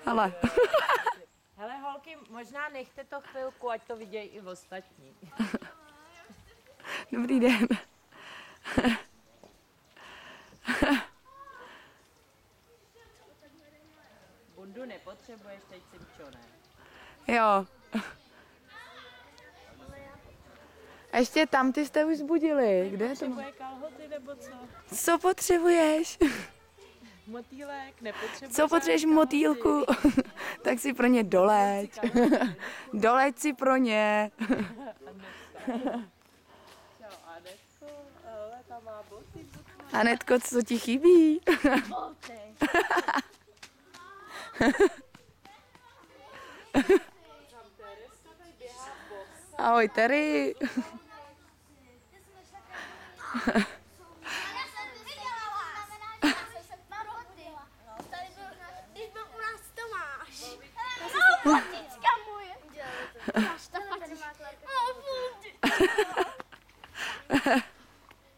Ale. Hele holky, možná nechte to chvilku, ať to vidějí i ostatní. Dobrý den. Bundu nepotřebuješ, teď Simčo, ne? Jo. A ještě tam ty jste už zbudili. Kde je to? Potřebuje kalhoty nebo co? Co potřebuješ? Motýlek, nepotřebuješ. Co potřebuješ motýlku? Tak si pro ně doleď. Doleď si pro ně. Čau, Anetko, ale tam má boty. Anetko, co ti chybí? Boty. Ahoj, Terry.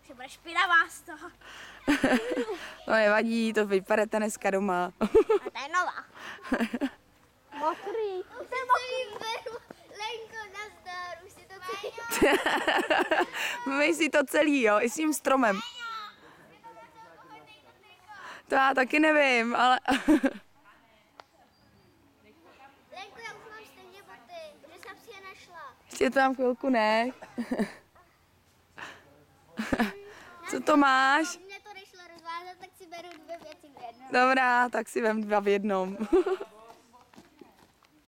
Že bude špinavá z toho. No nevadí, to vyperete dneska doma. A to je nová. Mokrý. To je mokrý. Lenko, nazdar, už si to celý. Myj si to celý, jo, i s tím stromem. To já taky nevím, ale... Lenko, já už mám stejně boty, že jsem si je našla. Ještě to tam chvilku nech. Co to máš? Mě to nešlo rozvázat, tak si beru dvě věci v jednom. Dobrá, tak si vem dva v jednom.